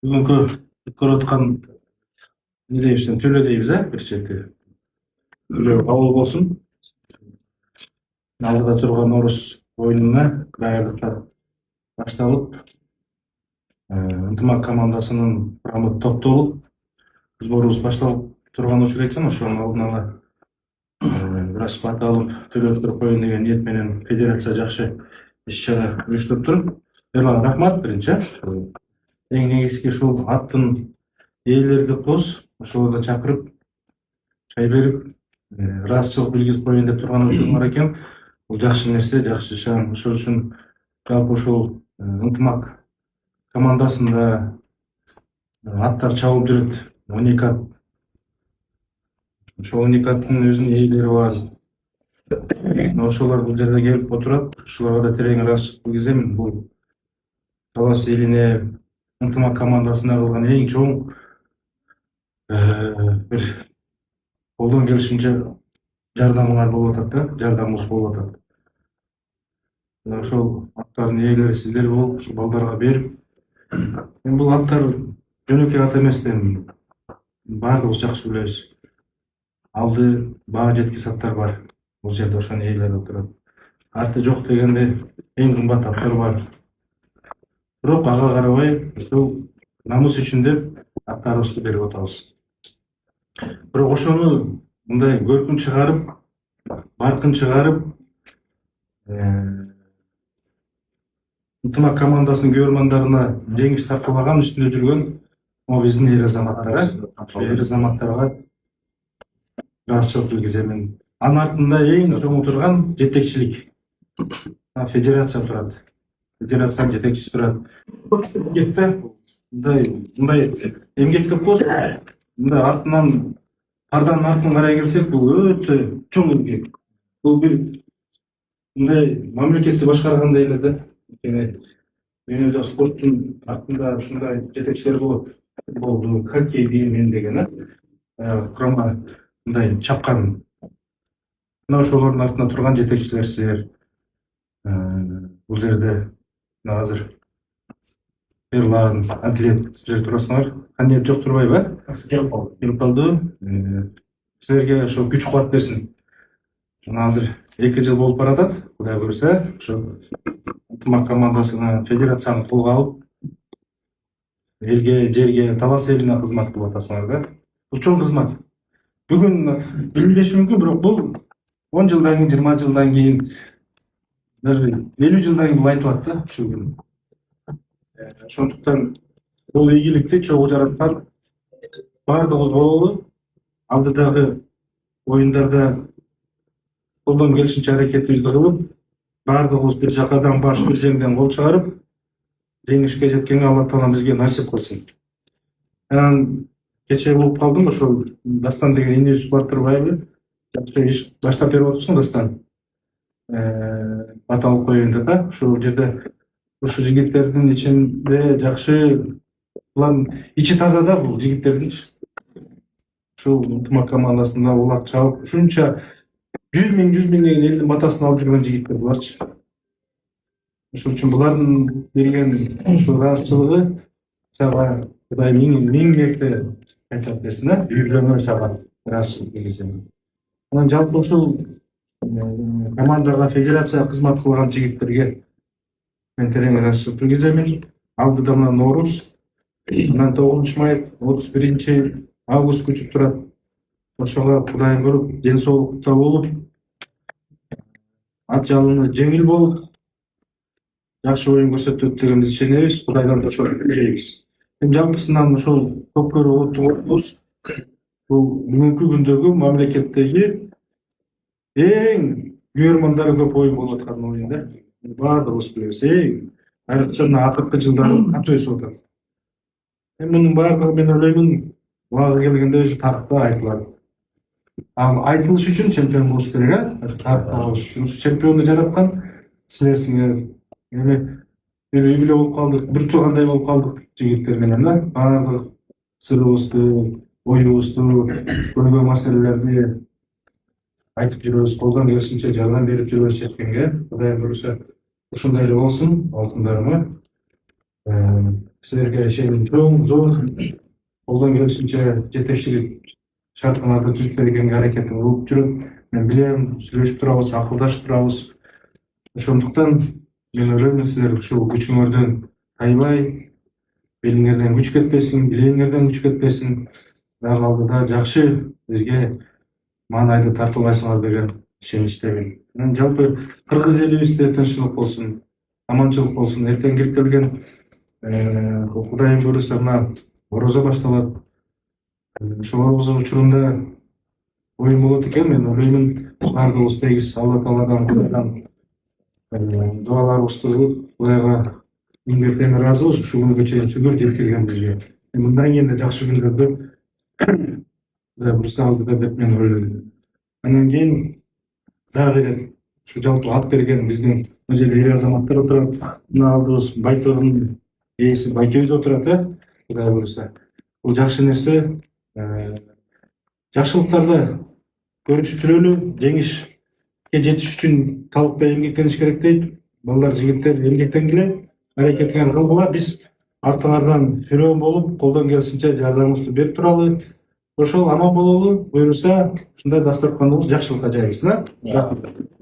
Бүгүнкү көрүп аткан эмне дейбиз, төлө дейбиз, бир чети. Төлө кабыл болсун. Алдыда турган орус оюнуна даярдыктар башталып, ынтымак командасынын курамы топтолуп, сборубуз башталып турган учур экен. Ошонун алдын ала бир аз бат алып, төлө өткөрүп коеюн деген ниет менен федерация жакшы иш-чара уюштуруп туруп. Эрлан, рахмат биринчи. Эң негизги ушул аттын ээлерди коз, ошолорду чакырып, чай берип, ыраазычылык билгизип коеюн деп турган учурум бар экен. Бул жакшы нерсе, жакшы шан. Ошол үчүн жалпы ушул ынтымак командасында аттар чабып жүрөт. 12 ат. Ошол 12 аттын өзүнүн ээлери бар. Ошолор бул жерде келип отурат. Ошолорго да терең ыраазычылык билгиземин. Бул Талас элине ынтымак командасына кылган эң чоң бир колдон келишинче жардамыңар болуп атат да, жардамыбыз болуп атат. Ошол аттардын ээлери сиздер болуп, ушу балдарга берип, бул аттар жөнөкөй ат эмес дейм. Баардыгыбыз жакшы билебиз. Алды баа жеткис аттар бар. Бул жерде ошонун ээлери отурат. Арты жок дегенде эң кымбат аттар бар. Бирок ага карабай, ушул намыс үчүн деп аттарыбызды берип атабыз. Бирок ошону мындай көркүн чыгарып, баркын чыгарып, ынтымак командасынын көрөрмандарына жеңиш тартуулаган үстүндө жүргөн могу биздин эр азаматтар, эр азаматтарга ыраазычылык билгиземин. Анын артында эң чоң турган жетекчилик. Федерация турат. Федерациянын жетекчиси турат. Мындай эмгекте коз, мындай артынан арданын артын карай келсек, бул өтө чоң эмгек. Бул бир мындай мамлекетти башкаргандай эле да. Дүйнөдө спорттун артында ушундай жетекчилер болду. Хоккей дейм деген, курама мындай чапкан. Мына ошолордун артында турган жетекчилер силер. Бул жерде азыр Эрлан, Атлет силер турасыңар. Кандидат жок турбайбы? Келип калды. Силерге ошо күч кубат берсин. Азыр 2 жыл болуп баратат. Кудай буюрса, ошо ынтымак командасына федерацияны колго алып, элге, жерге, Талас элине кызмат кылып атасыңар да. Бул чоң кызмат. Бүгүн билинбеши мүмкүн, бирок бул 10 жылдан кийин, 20 жылдан кийин, даже 50 жылдан кийин айтылат да ушул күн. Ошондуктан бул ийгиликти чогуу жараткан баардыгыбыз бололу. Алдыдагы оюндарда колдон келишинче аракетибизди кылып, баардыгыбыз бир жакадан баш, бир жеңден кол чыгарып, жеңишке жеткенге Алла Таала бизге насип кылсын. Анан кечээ болуп калдым, ошол Дастан деген инебиз бар турбайбы? Жакшы иш баштап берип атасың, Дастан. Бат алып коеюн деп, ошол жерде ушу жигиттердин ичинде жакшы, булардын ичи таза да, бул жигиттердин. Ушул ынтымак командасында улак чабып, ушунча 100 миң деген элдин батасын алып жүргөн жигиттер буларчы. Ошол үчүн булардын берген ушул ыраазычылыгы сага Кудай миң мерте кайтарып берсин, үйүлөрүнө сага ыраазычылык билгизем. Анан жалпы ушул командага, федерацияга кызмат кылган жигиттерге мен терең ыраазычылык билгиземин. Алдыда мына Нооруз, анан 9-май, 31 август күтүп турат. Ошого Кудайым көрүп, ден соолукта болуп, ат жалыны жеңил болуп, жакшы оюн көрсөтөт деген биз ишенебиз. Кудайдан да ошону билебиз. Жалпысынан ошол Көккөр улуттук оюнубуз бул бүгүнкү күндөгү мамлекеттеги эң көрөрмандары көп оюн болуп аткан оюн да. Баардыгыбыз билебиз. Айрыкча мына акыркы жылдары канча өсүп атат. Мунун баардыгы мен ойлоймун, убагы келгенде өзү тарыхта айтылат. Айтылыш үчүн чемпион болуш керек, Ушу чемпионду жараткан силерсиңер. Эми үй бүлө болуп калдык, бир туугандай болуп калдык жигиттер менен да. Баардык сырыбызды, оюбузду, көйгөй маселелерди айтып жүрөбүз, колдон келишинче жардам берип жүрөбүз чечкенге. Кудай буюрса ушундай эле болсун, алтындарыма. силерге чоң зор колдон келишинче жетекчилик шарттарды түзүп бергенге аракетин кылып жүрөт. Мен билем, сүйлөшүп турабыз, акылдашып турабыз. Ошондуктан мен ойлойм, силер ушул күчүңөрдөн тайбай, белиңерден күч кетпесин, билегиңерден күч кетпесин. Дагы алдыда жакшы бизге маанайды тартуулайсыңар деген ишеничтемин. Мен жалпы кыргыз элибизде тынччылык болсун, аманчылык болсун. Эртең кирип келген Кудайым буйруса мына орозо башталат. Ошол орозо учурунда оюн болот экен. Мен ойлоймун, баардыгыбыз тегиз Алла Тааладан, Кудайдан дуаларыбызды кылып, Кудайга миң бир ыраазыбыз ушул күнгө чейин шүгүр жеткиргенибизге. Мындан кийин да жакшы күндөрдө Кудай буйруса алдыда деп мен ойлойм. Андан кийин дагы эле ушу жалпы ат берген биздин мына жерде эр азаматтар отурат. Мына алдыбыз Байтордун ээси байкебиз отурат, Кудай буйруса. Бул жакшы нерсе. Жакшылыктарды көрүшүп жүрөлү, жеңишке жетиш үчүн талыкпай эмгектениш керек дейт. Балдар, жигиттер, эмгектенгиле, аракетиңер кылгыла. Биз артыңардан хүрөөн болуп, колдон келишинче жардамыбызды берип туралы. Ошол аман бололу, буйруса ушундай дасторконубуз жакшылыкка жайылсын. Рахмат.